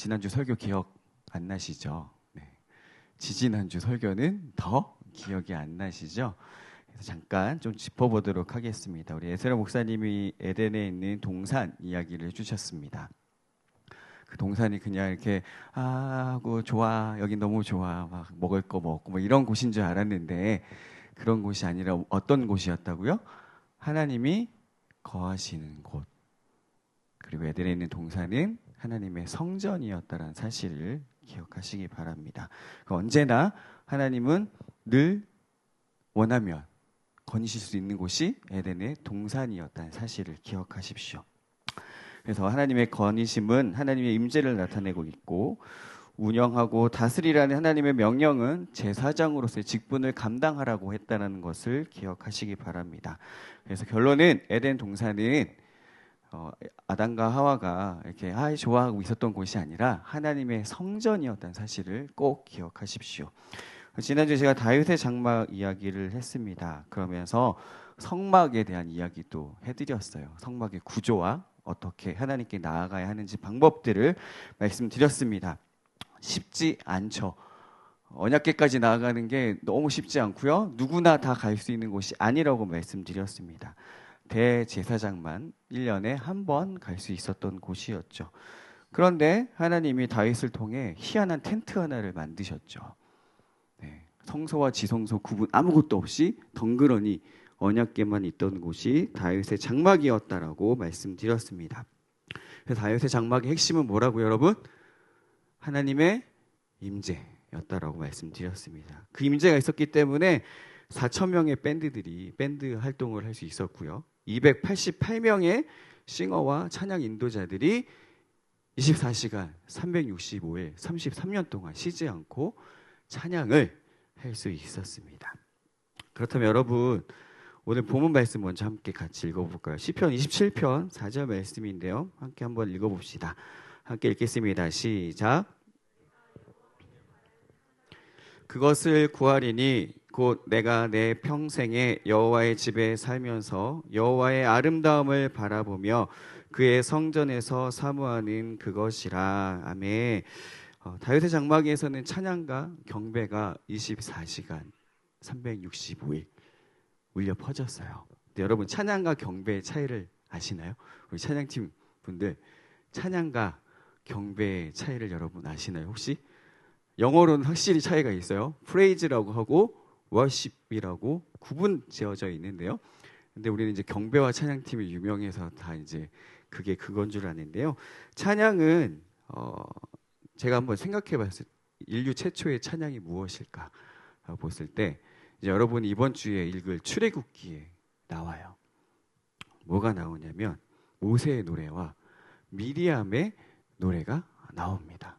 지난주 설교 기억 안 나시죠? 네. 지지난주 설교는 더 기억이 안 나시죠? 그래서 잠깐 좀 짚어보도록 하겠습니다. 우리 에스라 목사님이 에덴에 있는 동산 이야기를 해주셨습니다. 그 동산이 그냥 이렇게 하고 좋아, 여기 너무 좋아, 막 먹을 거 먹고 뭐 이런 곳인 줄 알았는데 그런 곳이 아니라 어떤 곳이었다고요? 하나님이 거하시는 곳. 그리고 에덴에 있는 동산은 하나님의 성전이었다는 사실을 기억하시기 바랍니다. 언제나 하나님은 늘 원하면 거니실 수 있는 곳이 에덴의 동산이었다는 사실을 기억하십시오. 그래서 하나님의 거니심은 하나님의 임재를 나타내고 있고 운영하고 다스리라는 하나님의 명령은 제사장으로서의 직분을 감당하라고 했다는 것을 기억하시기 바랍니다. 그래서 결론은 에덴 동산은 아담과 하와가 이렇게 좋아하고 있었던 곳이 아니라 하나님의 성전이었다는 사실을 꼭 기억하십시오. 지난주에 제가 다윗의 장막 이야기를 했습니다. 그러면서 성막에 대한 이야기도 해드렸어요. 성막의 구조와 어떻게 하나님께 나아가야 하는지 방법들을 말씀드렸습니다. 쉽지 않죠. 언약궤까지 나아가는 게 너무 쉽지 않고요. 누구나 다 갈 수 있는 곳이 아니라고 말씀드렸습니다. 대제사장만 1년에 한 번 갈 수 있었던 곳이었죠. 그런데 하나님이 다윗을 통해 희한한 텐트 하나를 만드셨죠. 네, 성소와 지성소 구분 아무것도 없이 덩그러니 언약궤만 있던 곳이 다윗의 장막이었다라고 말씀드렸습니다. 그래서 다윗의 장막의 핵심은 뭐라고요, 여러분? 하나님의 임재였다라고 말씀드렸습니다. 그 임재가 있었기 때문에 4,000명의 밴드들이 밴드 활동을 할 수 있었고요. 288명의 싱어와 찬양 인도자들이 24시간 365일 33년 동안 쉬지 않고 찬양을 할 수 있었습니다. 그렇다면 여러분 오늘 본문 말씀 먼저 함께 같이 읽어볼까요? 시편 27편 4절 말씀인데요. 함께 한번 읽어봅시다. 함께 읽겠습니다. 시작. 그것을 구하리니 곧 내가 내 평생에 여호와의 집에 살면서 여호와의 아름다움을 바라보며 그의 성전에서 사모하는 그것이라. 아멘. 다윗의 장막에서는 찬양과 경배가 24시간 365일 울려 퍼졌어요. 근데 여러분 찬양과 경배의 차이를 아시나요? 우리 찬양팀 분들 찬양과 경배의 차이를 여러분 아시나요? 혹시? 영어로는 확실히 차이가 있어요. 프레이즈라고 하고 워십이라고 구분 지어져 있는데요. 근데 우리는 이제 경배와 찬양팀이 유명해서 다 이제 그게 그건 줄 아는데요. 찬양은 제가 한번 생각해 봤을 때 인류 최초의 찬양이 무엇일까 봤을 때 이제 여러분이 이번 주에 읽을 출애굽기에 나와요. 뭐가 나오냐면 모세의 노래와 미리암의 노래가 나옵니다.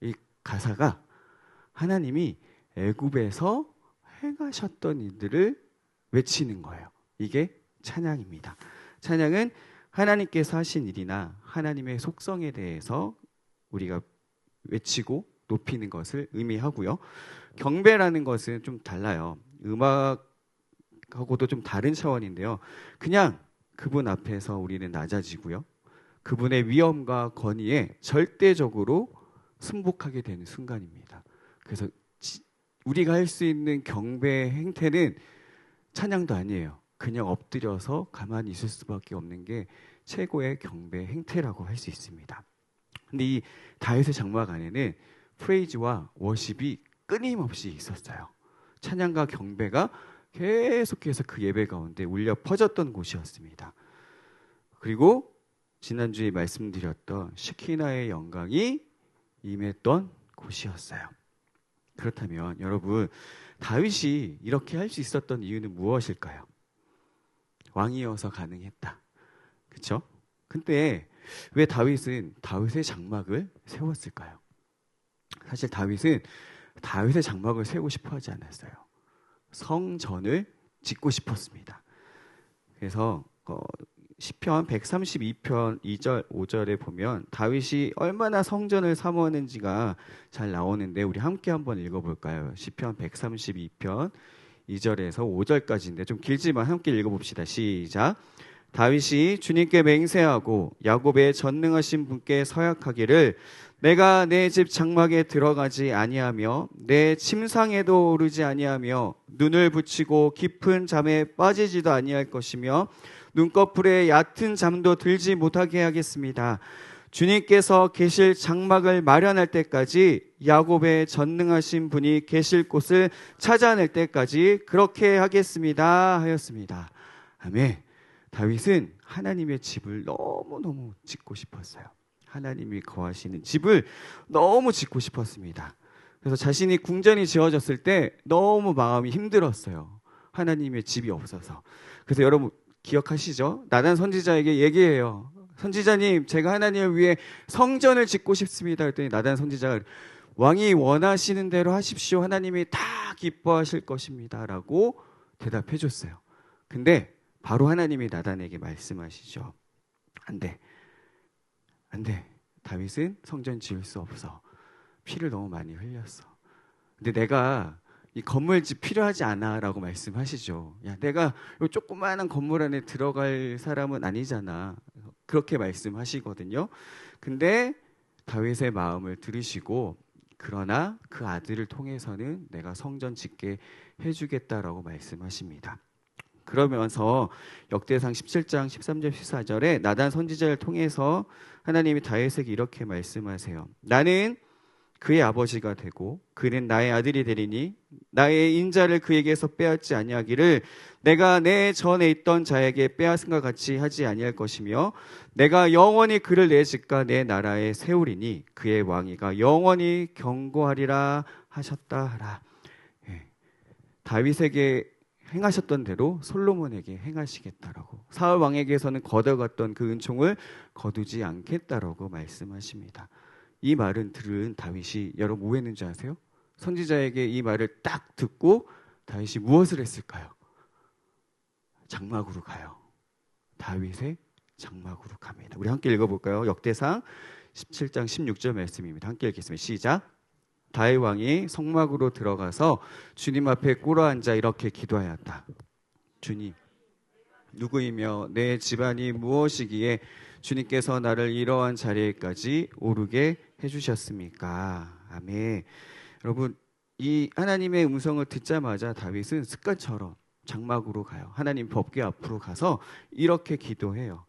이 가사가 하나님이 애굽에서 행하셨던 일들을 외치는 거예요. 이게 찬양입니다. 찬양은 하나님께서 하신 일이나 하나님의 속성에 대해서 우리가 외치고 높이는 것을 의미하고요. 경배라는 것은 좀 달라요. 음악하고도 좀 다른 차원인데요. 그냥 그분 앞에서 우리는 낮아지고요. 그분의 위엄과 권위에 절대적으로 승복하게 되는 순간입니다. 그래서 우리가 할 수 있는 경배 행태는 찬양도 아니에요. 그냥 엎드려서 가만히 있을 수밖에 없는 게 최고의 경배 행태라고 할 수 있습니다. 근데 이 다윗의 장막 안에는 프레이즈와 워십이 끊임없이 있었어요. 찬양과 경배가 계속해서 그 예배 가운데 울려 퍼졌던 곳이었습니다. 그리고 지난주에 말씀드렸던 쉐키나의 영광이 임했던 곳이었어요. 그렇다면 여러분 다윗이 이렇게 할 수 있었던 이유는 무엇일까요? 왕이어서 가능했다. 그렇죠? 근데 왜 다윗은 다윗의 장막을 세웠을까요? 사실 다윗은 다윗의 장막을 세우고 싶어 하지 않았어요. 성전을 짓고 싶었습니다. 그래서 시편 132편 2절 5절에 보면 다윗이 얼마나 성전을 사모하는지가 잘 나오는데 우리 함께 한번 읽어볼까요? 시편 132편 2절에서 5절까지인데 좀 길지만 함께 읽어봅시다. 시작. 다윗이 주님께 맹세하고 야곱의 전능하신 분께 서약하기를 내가 내 집 장막에 들어가지 아니하며 내 침상에도 오르지 아니하며 눈을 붙이고 깊은 잠에 빠지지도 아니할 것이며 눈꺼풀에 얕은 잠도 들지 못하게 하겠습니다. 주님께서 계실 장막을 마련할 때까지 야곱의 전능하신 분이 계실 곳을 찾아낼 때까지 그렇게 하겠습니다 하였습니다. 아멘. 다윗은 하나님의 집을 너무너무 짓고 싶었어요. 하나님이 거하시는 집을 너무 짓고 싶었습니다. 그래서 자신이 궁전이 지어졌을 때 너무 마음이 힘들었어요. 하나님의 집이 없어서. 그래서 여러분 기억하시죠? 나단 선지자에게 얘기해요. 선지자님, 제가 하나님을 위해 성전을 짓고 싶습니다. 그랬더니 나단 선지자가 왕이 원하시는 대로 하십시오. 하나님이 다 기뻐하실 것입니다. 라고 대답해 줬어요. 근데 바로 하나님이 나단에게 말씀하시죠. 안 돼. 안 돼. 다윗은 성전 지을 수 없어. 피를 너무 많이 흘렸어. 근데 내가 이 건물집 필요하지 않아 라고 말씀하시죠. 야, 내가 이 조그마한 건물 안에 들어갈 사람은 아니잖아. 그렇게 말씀하시거든요. 근데 다윗의 마음을 들으시고 그러나 그 아들을 통해서는 내가 성전 짓게 해주겠다라고 말씀하십니다. 그러면서 역대상 17장 13절 14절에 나단 선지자를 통해서 하나님이 다윗에게 이렇게 말씀하세요. 나는 그의 아버지가 되고 그는 나의 아들이 되리니 나의 인자를 그에게서 빼앗지 아니하기를 내가 내 전에 있던 자에게 빼앗은 것 같이 하지 아니할 것이며 내가 영원히 그를 내 집과 내 나라에 세우리니 그의 왕위가 영원히 경고하리라 하셨다 하라. 예. 다윗에게 행하셨던 대로 솔로몬에게 행하시겠다라고, 사울 왕에게서는 거둬갔던 그 은총을 거두지 않겠다라고 말씀하십니다. 이 말은 들은 다윗이 여러분 뭐 했는지 아세요? 선지자에게 이 말을 딱 듣고 다윗이 무엇을 했을까요? 장막으로 가요. 다윗의 장막으로 갑니다. 우리 함께 읽어볼까요? 역대상 17장 16절 말씀입니다. 함께 읽겠습니다. 시작. 다윗 왕이 성막으로 들어가서 주님 앞에 꿇어앉아 이렇게 기도하였다. 주님, 누구이며 내 집안이 무엇이기에 주님께서 나를 이러한 자리에까지 오르게 해주셨습니까? 아멘. 여러분, 이 하나님의 음성을 듣자마자 다윗은 습관처럼 장막으로 가요. 하나님 법궤 앞으로 가서 이렇게 기도해요.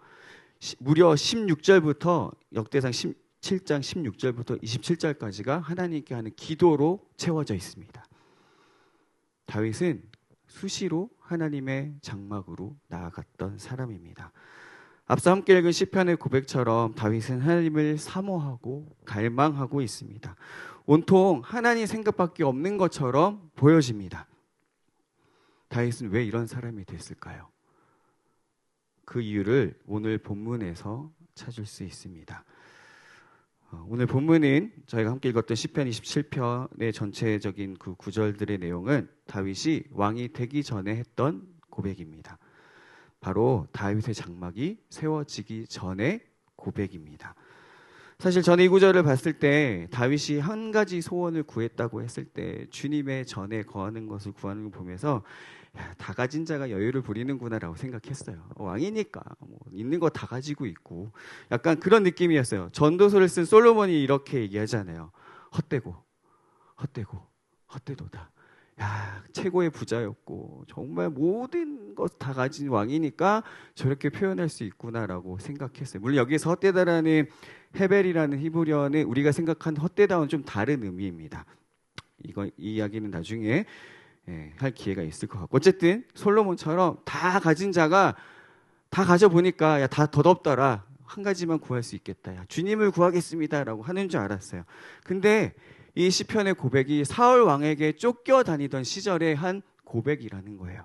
무려 16절부터 역대상 7장 16절부터 27절까지가 하나님께 하는 기도로 채워져 있습니다. 다윗은 수시로 하나님의 장막으로 나아갔던 사람입니다. 앞서 함께 읽은 시편의 고백처럼 다윗은 하나님을 사모하고 갈망하고 있습니다. 온통 하나님 생각밖에 없는 것처럼 보여집니다. 다윗은 왜 이런 사람이 됐을까요? 그 이유를 오늘 본문에서 찾을 수 있습니다. 오늘 본문은 저희가 함께 읽었던 시편 27편의 전체적인 그 구절들의 내용은 다윗이 왕이 되기 전에 했던 고백입니다. 바로 다윗의 장막이 세워지기 전의 고백입니다. 사실 저는 이 구절을 봤을 때 다윗이 한 가지 소원을 구했다고 했을 때 주님의 전에 거하는 것을 구하는 걸 보면서 야, 다 가진 자가 여유를 부리는구나라고 생각했어요. 왕이니까 뭐 있는 거 다 가지고 있고 약간 그런 느낌이었어요. 전도서를 쓴 솔로몬이 이렇게 얘기하잖아요. 헛되도다. 야, 최고의 부자였고 정말 모든 것 다 가진 왕이니까 저렇게 표현할 수 있구나라고 생각했어요. 물론 여기서 헛되다라는 헤벨이라는 히브리어는 우리가 생각한 헛되다와는 좀 다른 의미입니다. 이 이야기는 나중에 할 기회가 있을 것 같고, 어쨌든 솔로몬처럼 다 가진 자가 다 가져보니까 야, 다 덧없더라. 한 가지만 구할 수 있겠다. 야, 주님을 구하겠습니다라고 하는 줄 알았어요. 근데 이 시편의 고백이 사울 왕에게 쫓겨다니던 시절에 한 고백이라는 거예요.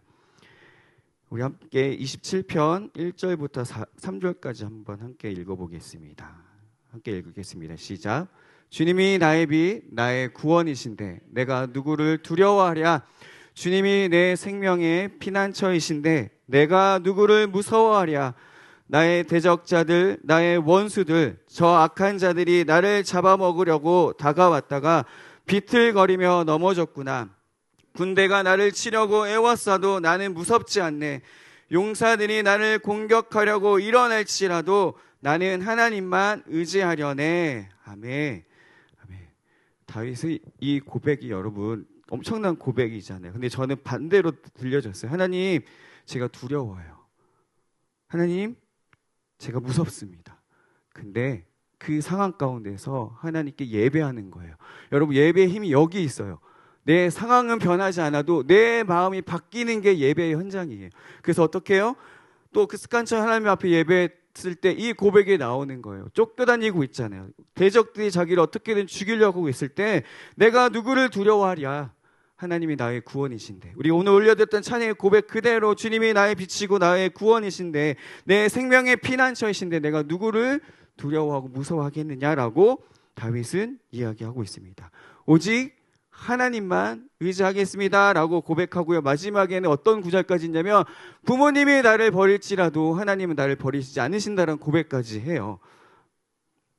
우리 함께 27편 1절부터 3절까지 한번 함께 읽어보겠습니다. 함께 읽겠습니다. 시작. 주님이 나의 빛, 나의 구원이신데 내가 누구를 두려워하랴. 주님이 내 생명의 피난처이신데 내가 누구를 무서워하랴. 나의 대적자들, 나의 원수들, 저 악한 자들이 나를 잡아먹으려고 다가왔다가 비틀거리며 넘어졌구나. 군대가 나를 치려고 애워싸도 나는 무섭지 않네. 용사들이 나를 공격하려고 일어날지라도 나는 하나님만 의지하려네. 아멘. 아멘. 다윗의 이 고백이 여러분 엄청난 고백이잖아요. 근데 저는 반대로 들려졌어요. 하나님, 제가 두려워요. 하나님, 제가 무섭습니다. 근데 그 상황 가운데서 하나님께 예배하는 거예요. 여러분, 예배의 힘이 여기 있어요. 내 상황은 변하지 않아도 내 마음이 바뀌는 게 예배의 현장이에요. 그래서 어떻게 해요? 또 그 습관처럼 하나님 앞에 예배했을 때 이 고백이 나오는 거예요. 쫓겨다니고 있잖아요. 대적들이 자기를 어떻게든 죽이려고 하고 있을 때 내가 누구를 두려워하랴? 하나님이 나의 구원이신데, 우리 오늘 올려드렸던 찬양의 고백 그대로 주님이 나의 빛이고 나의 구원이신데 내 생명의 피난처이신데 내가 누구를 두려워하고 무서워하겠느냐라고 다윗은 이야기하고 있습니다. 오직 하나님만 의지하겠습니다라고 고백하고요. 마지막에는 어떤 구절까지 있냐면 부모님이 나를 버릴지라도 하나님은 나를 버리시지 않으신다는 고백까지 해요.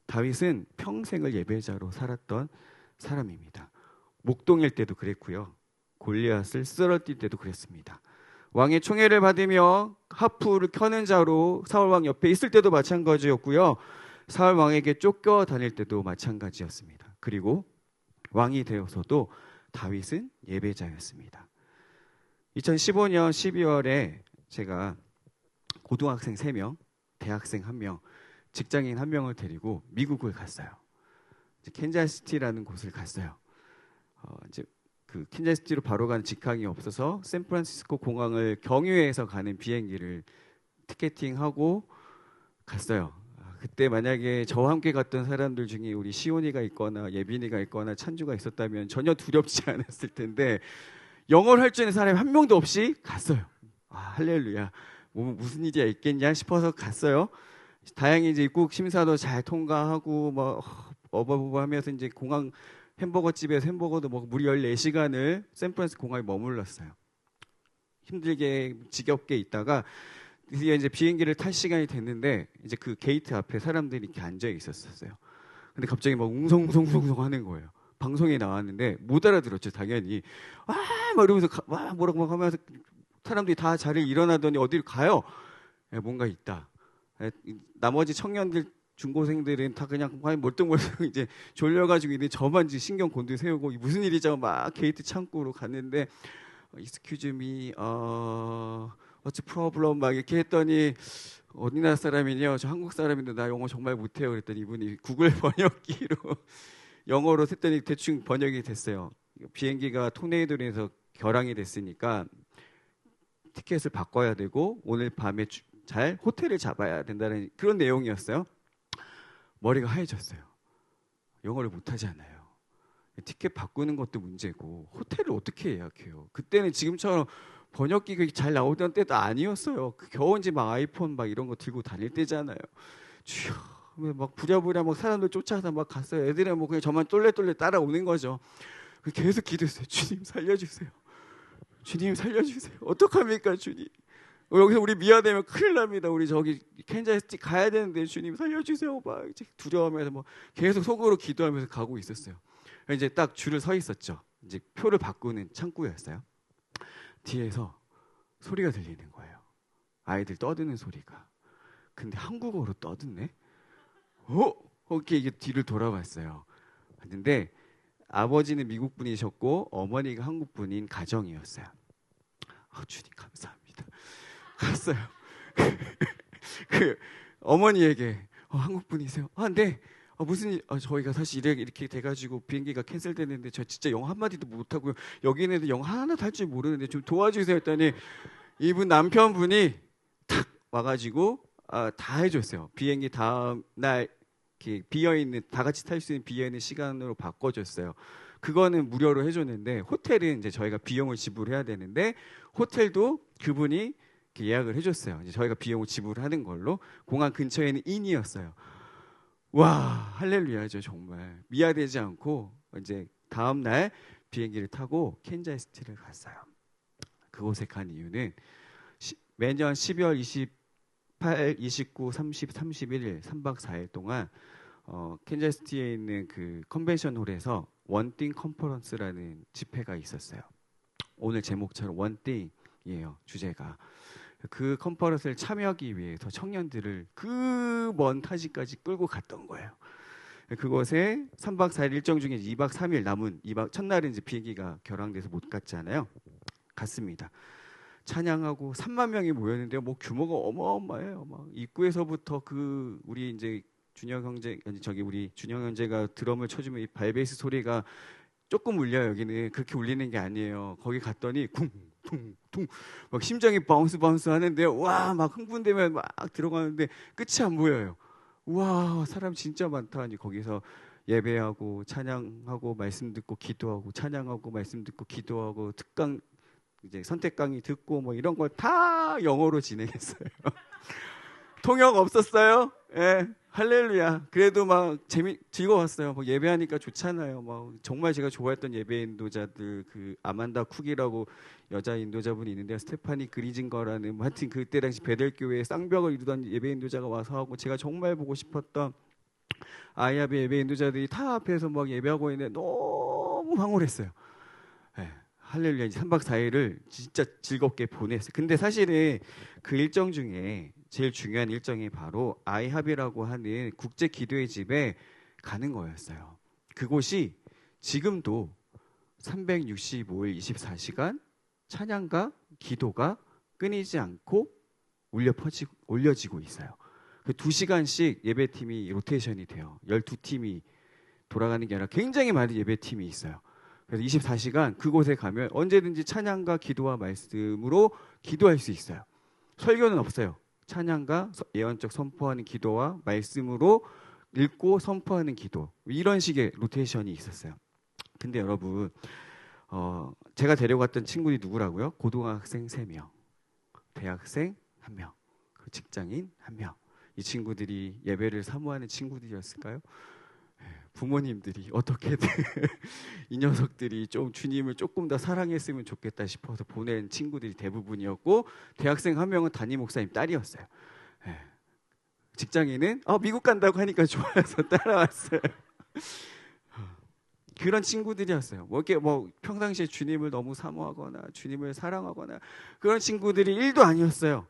다윗은 평생을 예배자로 살았던 사람입니다. 목동일 때도 그랬고요. 골리앗을 쓰러뜨릴 때도 그랬습니다. 왕의 총애를 받으며 하프를 켜는 자로 사울 왕 옆에 있을 때도 마찬가지였고요. 사울 왕에게 쫓겨다닐 때도 마찬가지였습니다. 그리고 왕이 되어서도 다윗은 예배자였습니다. 2015년 12월에 제가 고등학생 3명, 대학생 1명, 직장인 1명을 데리고 미국을 갔어요. 캔자스시티라는 곳을 갔어요. 이제 그 캔자스시티로 바로 가는 직항이 없어서 샌프란시스코 공항을 경유해서 가는 비행기를 티켓팅하고 갔어요. 그때 만약에 저와 함께 갔던 사람들 중에 우리 시온이가 있거나 예빈이가 있거나 찬주가 있었다면 전혀 두렵지 않았을 텐데 영어를 할 줄 아는 사람이 한 명도 없이 갔어요. 할렐루야. 뭐 무슨 일이 있겠냐 싶어서 갔어요. 다행히 이제 입국 심사도 잘 통과하고 뭐 어버버하면서 이제 공항 햄버거 집에서 햄버거도 먹고 무려 14시간을 샌프란시스코 공항에 머물렀어요. 힘들게 지겹게 있다가 드디어 이제 비행기를 탈 시간이 됐는데 이제 그 게이트 앞에 사람들이 이렇게 앉아 있었어요. 근데 갑자기 막 웅성웅성 하는 거예요. 방송에 나왔는데 못 알아들었죠, 당연히. 막 이러면서 뭐라고 막 하면서 사람들이 다 자리에 일어나더니 어디를 가요? 뭔가 있다. 나머지 청년들 중고생들은 다 그냥 멀뚱멀뚱 이제 졸려가지고 있는데 저만 이제 신경 곤두 세우고 무슨 일이죠? 막 게이트 창구로 갔는데 Excuse me, what's the problem? 막 이렇게 했더니 어디 나라 사람이냐? 저 한국 사람인데 나 영어 정말 못해요. 그랬더니 이분이 구글 번역기로 영어로 했더니 대충 번역이 됐어요. 비행기가 토네이도로 해서 결항이 됐으니까 티켓을 바꿔야 되고 오늘 밤에 잘 호텔을 잡아야 된다는 그런 내용이었어요. 머리가 하얘졌어요. 영어를 못하잖아요. 티켓 바꾸는 것도 문제고 호텔을 어떻게 예약해요? 그때는 지금처럼 번역기가 잘 나오던 때도 아니었어요. 겨우 이제 막 아이폰 막 이런 거 들고 다닐 때잖아요. 주여, 막 부랴부랴 막 사람들 쫓아서 막 갔어요. 애들은 뭐 그냥 저만 똘레똘레 따라오는 거죠. 계속 기도했어요. 주님 살려주세요. 주님 살려주세요. 어떡합니까 주님? 여기서 우리 미아되면 큰일 납니다. 우리 저기 캔자스시티 가야 되는데 주님 살려주세요. 막 이제 두려워하면서 뭐 계속 속으로 기도하면서 가고 있었어요. 이제 딱 줄을 서 있었죠. 이제 표를 바꾸는 창구였어요. 뒤에서 소리가 들리는 거예요. 아이들 떠드는 소리가. 근데 한국어로 떠드네. 이렇게 이게 뒤를 돌아봤어요. 근데 아버지는 미국 분이셨고 어머니가 한국 분인 가정이었어요. 주님 감사합니다. 갔어요. 그 어머니에게 한국 분이세요? 네. 무슨 일? 저희가 사실 이렇게 돼가지고 비행기가 캔슬됐는데 저 진짜 영어 한마디도 못하고요. 여기 있는데 영어 하나도 할 줄 모르는데 좀 도와주세요 했더니 이분 남편분이 탁 와가지고 다 해줬어요. 비행기 다음 날 비어있는 다 같이 탈 수 있는 비어있는 시간으로 바꿔줬어요. 그거는 무료로 해줬는데 호텔은 이제 저희가 비용을 지불해야 되는데 호텔도 그분이 예약을 해줬어요. 이제 저희가 비용을 지불하는 걸로 공항 근처에는 인이었어요. 와 할렐루야죠. 정말 미아되지 않고 이제 다음 날 비행기를 타고 캔자스시티를 갔어요. 그곳에 간 이유는 매년 12월 28, 29, 30, 31일 3박 4일 동안 캔자스시티에 있는 그 컨벤션 홀에서 원띵 컨퍼런스라는 집회가 있었어요. 오늘 제목처럼 원띵이에요. 주제가. 그 컨퍼런스를 참여하기 위해서 청년들을 그 먼 타지까지 끌고 갔던 거예요. 그곳에 3박 4일 일정 중에 2박 3일 남은 2박 첫날은 이제 비행기가 결항돼서 못 갔잖아요. 갔습니다. 찬양하고 3만 명이 모였는데요. 뭐 규모가 어마어마해요. 막 입구에서부터 그 우리 이제 준영 형제 아니 저기 우리 준영 형제가 드럼을 쳐주면 이 발베이스 소리가 조금 울려요. 여기는 그렇게 울리는 게 아니에요. 거기 갔더니 쿵쿵쿵 막 심장이 바운스 하는데요. 와 막 흥분되면 막 들어가는데 끝이 안 보여요. 와 사람 진짜 많다. 거기서 예배하고 찬양하고 말씀 듣고 기도하고 찬양하고 말씀 듣고 기도하고 특강 이제 선택 강의 듣고 뭐 이런 걸 다 영어로 진행했어요. 통역 없었어요. 예, 할렐루야. 그래도 막 즐거웠어요. 뭐 예배하니까 좋잖아요. 막 정말 제가 좋아했던 예배 인도자들 그 아만다 쿡이라고 여자 인도자분이 있는데 스테파니 그리징거라는 뭐 하여튼 그때 당시 베델교회에 쌍벽을 이루던 예배 인도자가 와서 하고 제가 정말 보고 싶었던 아이아베 예배 인도자들이 다 앞에서 막 예배하고 있는데 너무 황홀했어요. 예. 할렐루야 3박 4일을 진짜 즐겁게 보냈어요. 근데 사실은 그 일정 중에 제일 중요한 일정이 바로 아이합이라고 하는 국제 기도의 집에 가는 거였어요. 그곳이 지금도 365일 24시간 찬양과 기도가 끊이지 않고 올려지고 있어요. 그 2시간씩 예배팀이 로테이션이 돼요. 12팀이 돌아가는 게 아니라 굉장히 많은 예배팀이 있어요. 그래서 24시간 그곳에 가면 언제든지 찬양과 기도와 말씀으로 기도할 수 있어요. 설교는 없어요. 찬양과 예언적 선포하는 기도와 말씀으로 읽고 선포하는 기도. 이런 식의 로테이션이 있었어요. 근데 여러분 제가 데려갔던 친구들이 누구라고요? 고등학생 3명, 대학생 1명, 직장인 1명. 이 친구들이 예배를 사모하는 친구들이었을까요? 부모님들이 어떻게든 이 녀석들이 좀 주님을 조금 더 사랑했으면 좋겠다 싶어서 보낸 친구들이 대부분이었고 대학생 1명은 담임 목사님 딸이었어요. 직장인은 미국 간다고 하니까 좋아해서 따라왔어요. 그런 친구들이었어요. 뭐 이렇게 뭐 평상시에 주님을 너무 사모하거나 주님을 사랑하거나 그런 친구들이 1도 아니었어요.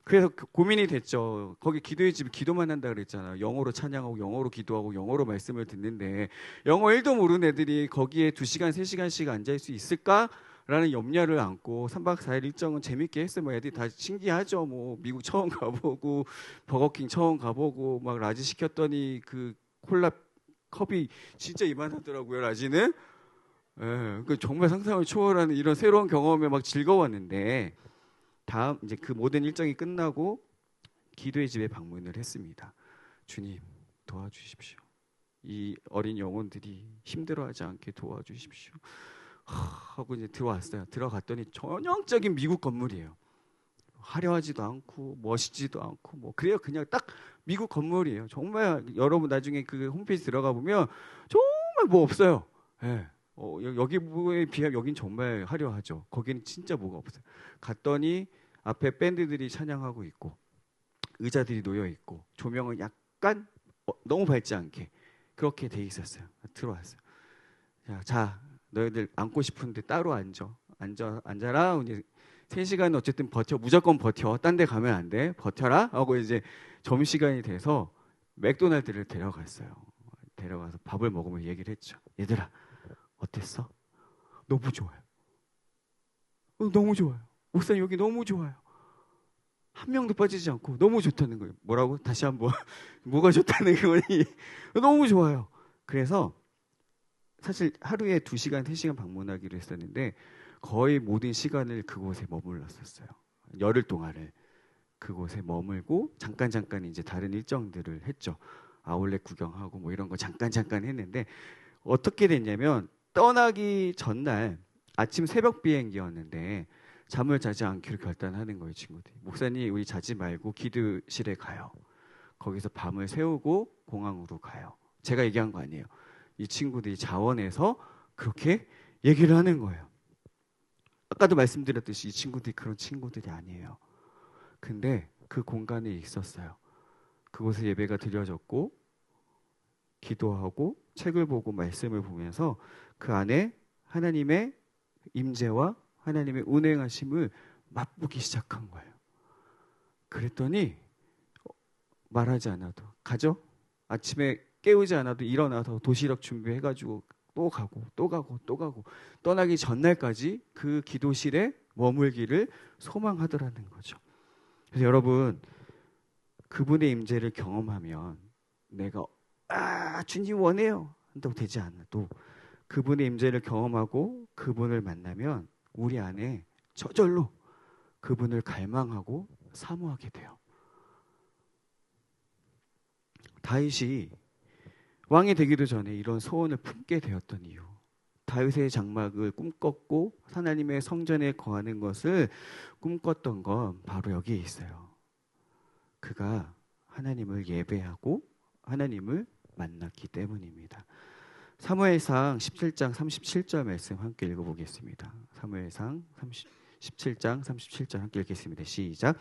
그래서 고민이 됐죠. 거기 기도의 집이 기도만 한다 그랬잖아요. 영어로 찬양하고 영어로 기도하고 영어로 말씀을 듣는데 영어 1도 모르는 애들이 거기에 2시간, 3시간씩 앉을 수 있을까라는 염려를 안고 3박 4일 일정은 재밌게 했어요. 뭐 애들이 다 신기하죠. 뭐 미국 처음 가보고 버거킹 처음 가보고 막 라지 시켰더니 그 콜라 컵이 진짜 이만하더라고요. 라지는. 정말 상상을 초월하는 이런 새로운 경험에 막 즐거웠는데 다음 이제 그 모든 일정이 끝나고 기도의 집에 방문을 했습니다. 주님 도와주십시오. 이 어린 영혼들이 힘들어하지 않게 도와주십시오. 하고 이제 들어왔어요. 들어갔더니 전형적인 미국 건물이에요. 화려하지도 않고 멋있지도 않고 뭐 그래요. 그냥 딱 미국 건물이에요. 정말 여러분 나중에 그 홈페이지 들어가 보면 정말 뭐 없어요. 여기에 비하면 여긴 정말 화려하죠. 거기는 진짜 뭐가 없어요. 갔더니 앞에 밴드들이 찬양하고 있고 의자들이 놓여 있고 조명은 약간 너무 밝지 않게 그렇게 돼 있었어요. 들어왔어요. 자 너희들 앉고 싶은데 따로 앉아라. 이제 3시간 어쨌든 무조건 버텨. 딴 데 가면 안 돼. 버텨라. 하고 이제 점심시간이 돼서 맥도날드를 데려갔어요. 데려가서 밥을 먹으면 얘기를 했죠. 얘들아 어땠어? 너무 좋아요. 너무 좋아요. 목사님 여기 너무 좋아요. 한 명도 빠지지 않고 너무 좋다는 거예요. 뭐라고? 다시 한번 뭐가 좋다는 거니? 너무 좋아요. 그래서 사실 하루에 2시간, 3시간 방문하기로 했었는데 거의 모든 시간을 그곳에 머물렀었어요. 열흘 동안을 그곳에 머물고 잠깐 이제 다른 일정들을 했죠. 아울렛 구경하고 뭐 이런 거 잠깐 했는데 어떻게 됐냐면 떠나기 전날 아침 새벽 비행기였는데 잠을 자지 않기로 결단하는 거예요. 친구들이. 목사님 우리 자지 말고 기도실에 가요. 거기서 밤을 새우고 공항으로 가요. 제가 얘기한 거 아니에요. 이 친구들이 자원해서 그렇게 얘기를 하는 거예요. 아까도 말씀드렸듯이 이 친구들이 그런 친구들이 아니에요. 근데 그 공간에 있었어요. 그곳에 예배가 드려졌고 기도하고 책을 보고 말씀을 보면서 그 안에 하나님의 임재와 하나님의 운행하심을 맛보기 시작한 거예요. 그랬더니 말하지 않아도 가죠. 아침에 깨우지 않아도 일어나서 도시락 준비해가지고 또 가고 또 가고 또 가고 떠나기 전날까지 그 기도실에 머물기를 소망하더라는 거죠. 그래서 여러분, 그분의 임재를 경험하면 내가 주님 원해요 한다고 되지 않아도 그분의 임재를 경험하고 그분을 만나면 우리 안에 저절로 그분을 갈망하고 사모하게 돼요. 다윗이 왕이 되기도 전에 이런 소원을 품게 되었던 이유, 다윗의 장막을 꿈꿨고 하나님의 성전에 거하는 것을 꿈꿨던 건 바로 여기에 있어요. 그가 하나님을 예배하고 하나님을 만났기 때문입니다. 사무엘상 17장 37절 말씀 함께 읽어보겠습니다. 사무엘상 17장 37절 함께 읽겠습니다. 시작.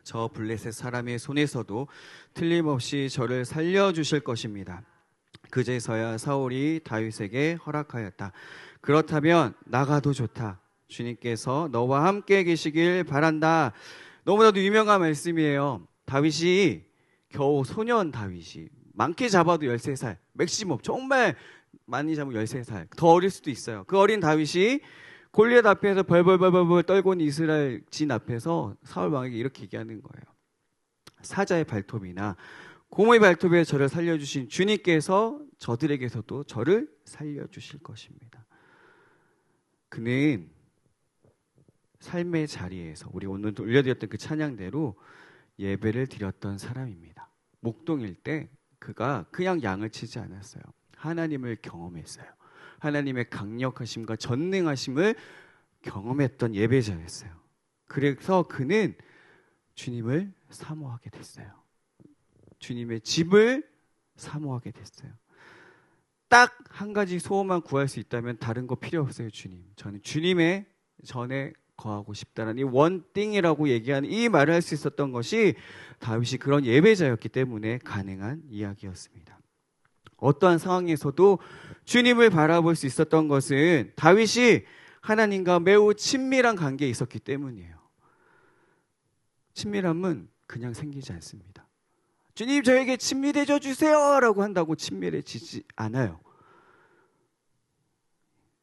저 블레셋 사람의 손에서도 틀림없이 저를 살려주실 것입니다. 그제서야 사울이 다윗에게 허락하였다. 그렇다면 나가도 좋다. 주님께서 너와 함께 계시길 바란다. 너무나도 유명한 말씀이에요. 다윗이 겨우 소년 다윗이 많게 잡아도 13살, 맥시멈 정말 많이 잡으면 13살, 더 어릴 수도 있어요. 그 어린 다윗이 골리앗 앞에서 벌벌벌벌 떨고 있는 이스라엘 진 앞에서 사울 왕에게 이렇게 얘기하는 거예요. 사자의 발톱이나 고모의 발톱에 저를 살려주신 주님께서 저들에게서도 저를 살려주실 것입니다. 그는 삶의 자리에서 우리 오늘 올려드렸던 그 찬양대로 예배를 드렸던 사람입니다. 목동일 때 그가 그냥 양을 치지 않았어요. 하나님을 경험했어요. 하나님의 강력하심과 전능하심을 경험했던 예배자였어요. 그래서 그는 주님을 사모하게 됐어요. 주님의 집을 사모하게 됐어요. 딱 한 가지 소원만 구할 수 있다면 다른 거 필요 없어요. 주님, 저는 주님의 전에 거하고 싶다는 이 원띵이라고 얘기하는 이 말을 할 수 있었던 것이 다윗이 그런 예배자였기 때문에 가능한 이야기였습니다. 어떠한 상황에서도 주님을 바라볼 수 있었던 것은 다윗이 하나님과 매우 친밀한 관계에 있었기 때문이에요. 친밀함은 그냥 생기지 않습니다. 주님 저에게 친밀해져 주세요 라고 한다고 친밀해지지 않아요.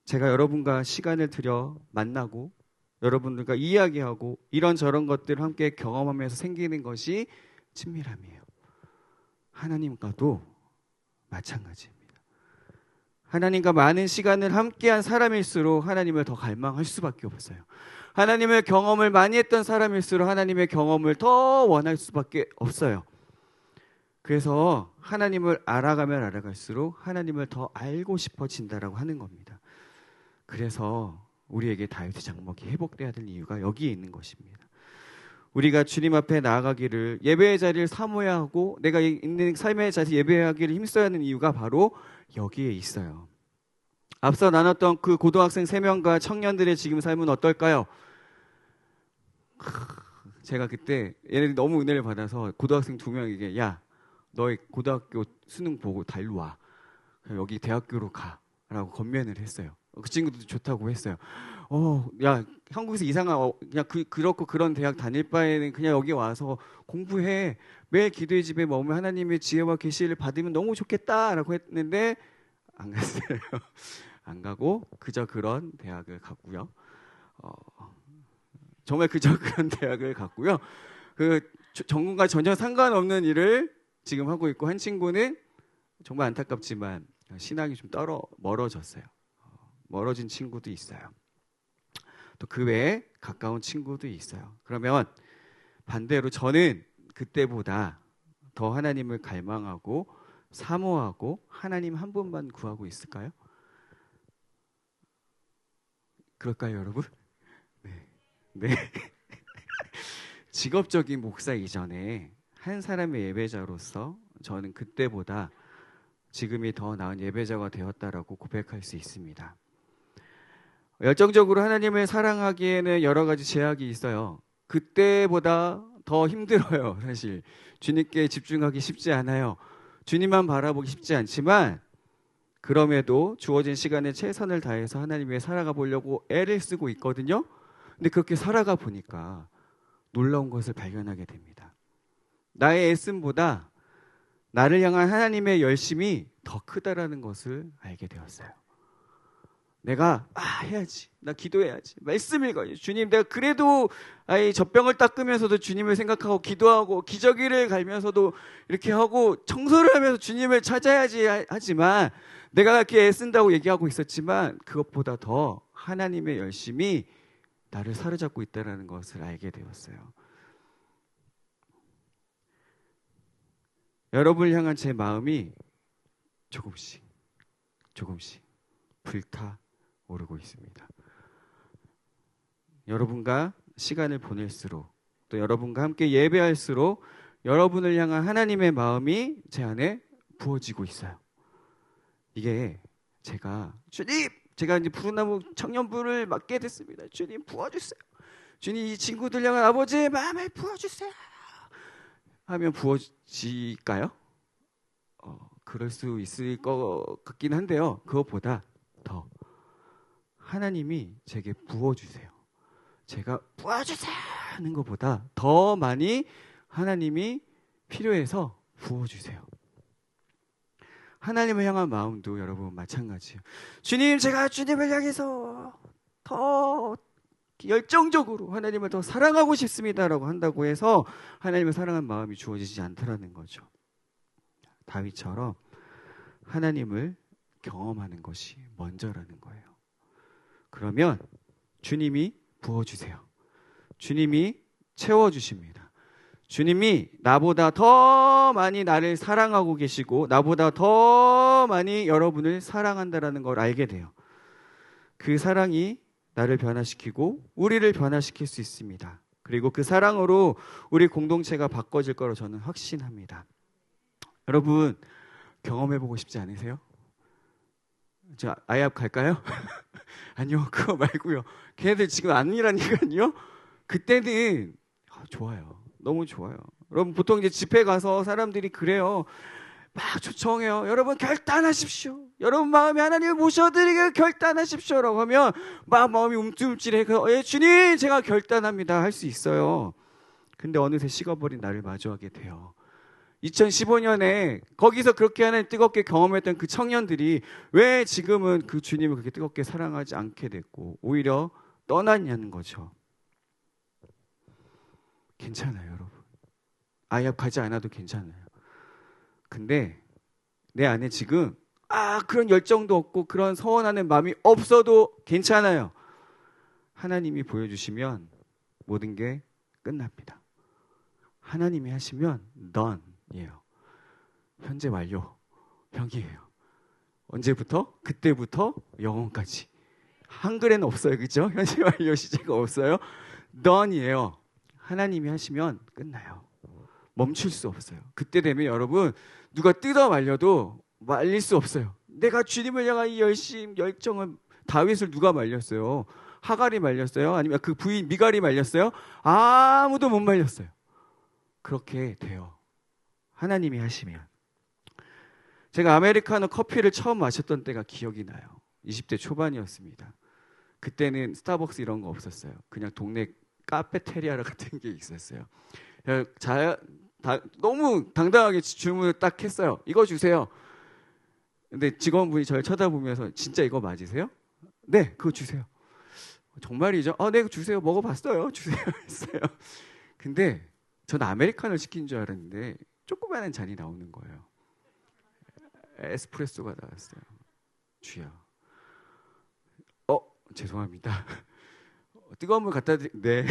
제가 여러분과 시간을 들여 만나고 여러분들과 이야기하고 이런저런 것들을 함께 경험하면서 생기는 것이 친밀함이에요. 하나님과도 마찬가지입니다. 하나님과 많은 시간을 함께한 사람일수록 하나님을 더 갈망할 수밖에 없어요. 하나님의 경험을 많이 했던 사람일수록 하나님의 경험을 더 원할 수밖에 없어요. 그래서 하나님을 알아가면 알아갈수록 하나님을 더 알고 싶어진다라고 하는 겁니다. 그래서 우리에게 다윗의 장막이 회복돼야 될 이유가 여기에 있는 것입니다. 우리가 주님 앞에 나아가기를 예배의 자리를 사모해야 하고 내가 있는 삶의 자리에 예배하기를 힘써야 하는 이유가 바로 여기에 있어요. 앞서 나눴던 그 고등학생 3명과 청년들의 지금 삶은 어떨까요? 제가 그때 얘네들이 너무 은혜를 받아서 고등학생 2명에게 야, 너의 고등학교 수능 보고 다 일로 와. 여기 대학교로 가라고 건면을 했어요. 그 친구들도 좋다고 했어요. 야, 한국에서 이상한 그냥 그렇고 그런 대학 다닐 바에는 그냥 여기 와서 공부해. 매일 기도의 집에 머물며 하나님의 지혜와 계시를 받으면 너무 좋겠다라고 했는데 안 갔어요. 안 가고 그저 그런 대학을 갔고요. 정말 그저 그런 대학을 갔고요. 그 전공과 전혀 상관없는 일을 지금 하고 있고 한 친구는 정말 안타깝지만 신앙이 좀 멀어졌어요. 멀어진 친구도 있어요. 또 그 외에 가까운 친구도 있어요. 그러면 반대로 저는 그때보다 더 하나님을 갈망하고 사모하고 하나님 한 분만 구하고 있을까요? 그럴까요, 여러분? 네. 직업적인 목사 이전에 한 사람의 예배자로서 저는 그때보다 지금이 더 나은 예배자가 되었다라고 고백할 수 있습니다. 열정적으로 하나님을 사랑하기에는 여러 가지 제약이 있어요. 그때보다 더 힘들어요. 사실 주님께 집중하기 쉽지 않아요. 주님만 바라보기 쉽지 않지만 그럼에도 주어진 시간에 최선을 다해서 하나님 위해 살아가 보려고 애를 쓰고 있거든요. 근데 그렇게 살아가 보니까 놀라운 것을 발견하게 됩니다. 나의 애씀보다 나를 향한 하나님의 열심이 더 크다라는 것을 알게 되었어요. 내가 해야지, 나 기도해야지, 말씀 읽어야지, 주님 내가 그래도 젖병을 닦으면서도 주님을 생각하고 기도하고 기저귀를 갈면서도 이렇게 하고 청소를 하면서 주님을 찾아야지 하지만 내가 그렇게 애쓴다고 얘기하고 있었지만 그것보다 더 하나님의 열심이 나를 사로잡고 있다는 것을 알게 되었어요. 여러분을 향한 제 마음이 조금씩 불타오르고 있습니다. 여러분과 시간을 보낼수록 또 여러분과 함께 예배할수록 여러분을 향한 하나님의 마음이 제 안에 부어지고 있어요. 이게 제가 이제 푸른나무 청년부를 맡게 됐습니다. 주님 부어주세요. 주님 이 친구들 향한 아버지의 마음을 부어주세요. 하면 부어질까요? 그럴 수 있을 것 같긴 한데요. 그것보다 더 하나님이 제게 부어주세요. 제가 부어주세요 하는 것보다 더 많이 하나님이 필요해서 부어주세요. 하나님을 향한 마음도 여러분 마찬가지예요. 주님, 제가 주님을 향해서 더 열정적으로 하나님을 더 사랑하고 싶습니다라고 한다고 해서 하나님을 사랑하는 마음이 주어지지 않더라는 거죠. 다윗처럼 하나님을 경험하는 것이 먼저라는 거예요. 그러면 주님이 부어주세요. 주님이 채워주십니다. 주님이 나보다 더 많이 나를 사랑하고 계시고 나보다 더 많이 여러분을 사랑한다는 걸 알게 돼요. 그 사랑이 나를 변화시키고 우리를 변화시킬 수 있습니다. 그리고 그 사랑으로 우리 공동체가 바꿔질 거로 저는 확신합니다. 여러분 경험해보고 싶지 않으세요? 저 아이합 갈까요? 아니요, 그거 말고요. 걔네들 지금 아니라니까요. 그때는 좋아요. 너무 좋아요. 여러분 보통 이제 집회 가서 사람들이 그래요. 막 초청해요. 여러분 결단하십시오. 여러분 마음에 하나님을 모셔드리게 결단하십시오라고 하면 막 마음이 움찔움찔해. 예, 주님 제가 결단합니다 할 수 있어요. 근데 어느새 식어버린 나를 마주하게 돼요. 2015년에 거기서 그렇게 하나님 뜨겁게 경험했던 그 청년들이 왜 지금은 그 주님을 그렇게 뜨겁게 사랑하지 않게 됐고 오히려 떠났냐는 거죠. 괜찮아요, 여러분. 아이합 가지 않아도 괜찮아요. 근데 내 안에 지금 그런 열정도 없고 그런 서원하는 마음이 없어도 괜찮아요. 하나님이 보여주시면 모든 게 끝납니다. 하나님이 하시면 done이에요. 현재 완료형이에요. 언제부터? 그때부터 영원까지. 한글에는 없어요. 그렇죠? 현재 완료 시제가 없어요. done이에요. 하나님이 하시면 끝나요. 멈출 수 없어요. 그때 되면 여러분 누가 뜯어 말려도 말릴 수 없어요. 내가 주님을 향한 이 열심, 열정은 다윗을 누가 말렸어요? 하갈이 말렸어요? 아니면 그 부인 미갈이 말렸어요? 아무도 못 말렸어요. 그렇게 돼요. 하나님이 하시면. 제가 아메리카노 커피를 처음 마셨던 때가 기억이 나요. 20대 초반이었습니다. 그때는 스타벅스 이런 거 없었어요. 그냥 동네 카페테리아 같은 게 있었어요. 너무 당당하게 주문을 딱 했어요. 이거 주세요. 근데 직원분이 저를 쳐다보면서 진짜 이거 맞으세요? 네, 그거 주세요. 정말이죠? 네, 그거 주세요. 먹어봤어요. 주세요. 했어요. 근데 저는 아메리카노를 시킨 줄 알았는데 조그마한 잔이 나오는 거예요. 에스프레소가 나왔어요. 주여. 죄송합니다. 뜨거운 물 갖다 네.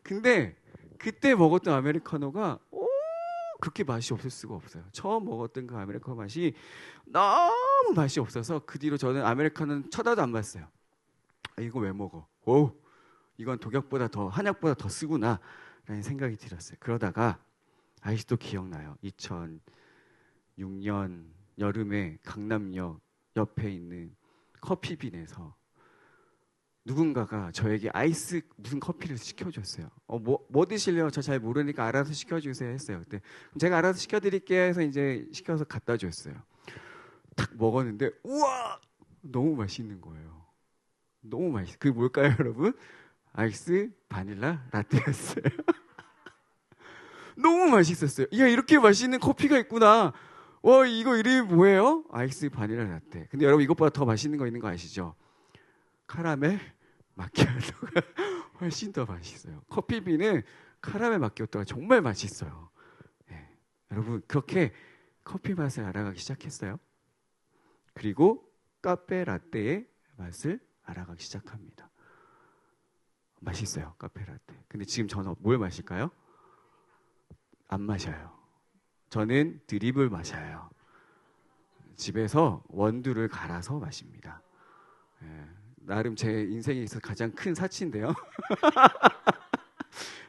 근데 그때 먹었던 아메리카노가 그렇게 맛이 없을 수가 없어요. 처음 먹었던 그 아메리카노 맛이 너무 맛이 없어서 그 뒤로 저는 아메리카노는 쳐다도 안 봤어요. 이거 왜 먹어? 이건 독약보다 더 한약보다 더 쓰구나 라는 생각이 들었어요. 그러다가 아직도 기억나요. 2006년 여름에 강남역 옆에 있는 커피빈에서 누군가가 저에게 아이스 무슨 커피를 시켜줬어요. 뭐 드실래요? 저 잘 모르니까 알아서 시켜주세요 했어요. 그때 제가 알아서 시켜드릴게요 해서 이제 시켜서 갖다 줬어요. 탁 먹었는데 우와 너무 맛있는 거예요. 너무 맛있어. 그게 뭘까요, 여러분? 아이스 바닐라 라떼였어요. 너무 맛있었어요. 야, 이렇게 맛있는 커피가 있구나. 와, 이거 이름이 뭐예요? 아이스 바닐라 라떼. 근데 여러분 이것보다 더 맛있는 거 있는 거 아시죠? 카라멜 마키아토가 훨씬 더 맛있어요. 커피비는 카라멜 마키아토가 정말 맛있어요. 네. 여러분 그렇게 커피 맛을 알아가기 시작했어요. 그리고 카페 라떼의 맛을 알아가기 시작합니다. 맛있어요, 카페 라떼. 근데 지금 저는 뭘 마실까요? 안 마셔요. 저는 드립을 마셔요. 집에서 원두를 갈아서 마십니다. 예, 나름 제 인생에 있어서 가장 큰 사치인데요.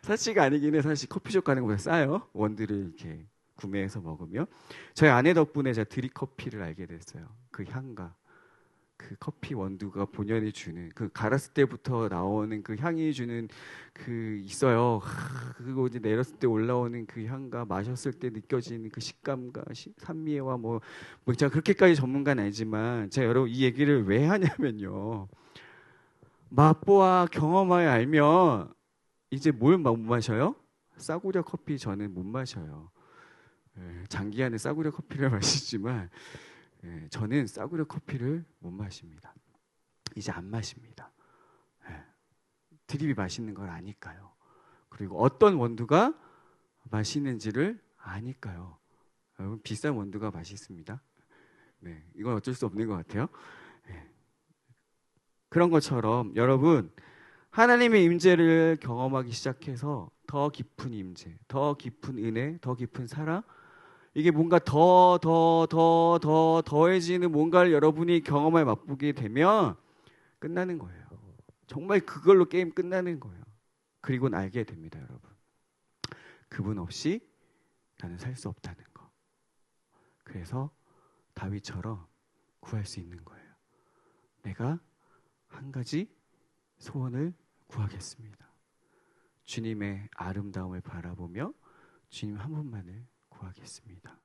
사치가 아니긴 해. 사실 커피숍 가는 것보다 싸요. 원두를 이렇게 구매해서 먹으면. 저희 아내 덕분에 제가 드립 커피를 알게 됐어요. 그 향과 그 커피 원두가 본연이 주는 그 갈았을 때부터 나오는 그 향이 주는 그 있어요. 그리고 이제 내렸을 때 올라오는 그 향과 마셨을 때 느껴지는 그 식감과 산미와 뭐 제가 그렇게까지 전문가는 아니지만 제가 여러분 이 얘기를 왜 하냐면요. 맛보아 경험하여 알면 이제 뭘 못 마셔요? 싸구려 커피 저는 못 마셔요. 장기하는 싸구려 커피를 마시지만 저는 싸구려 커피를 못 마십니다. 이제 안 마십니다. 드립이 맛있는 걸 아니까요. 그리고 어떤 원두가 맛있는지를 아니까요. 여러분 비싼 원두가 맛있습니다. 네, 이건 어쩔 수 없는 것 같아요. 그런 것처럼 여러분 하나님의 임재를 경험하기 시작해서 더 깊은 임재, 더 깊은 은혜, 더 깊은 사랑 이게 뭔가 더해지는 뭔가를 여러분이 경험에 맛보게 되면 끝나는 거예요. 정말 그걸로 게임 끝나는 거예요. 그리고는 알게 됩니다, 여러분. 그분 없이 나는 살 수 없다는 거. 그래서 다윗처럼 구할 수 있는 거예요. 내가 한 가지 소원을 구하겠습니다. 주님의 아름다움을 바라보며 주님 한 분만을 구하겠습니다.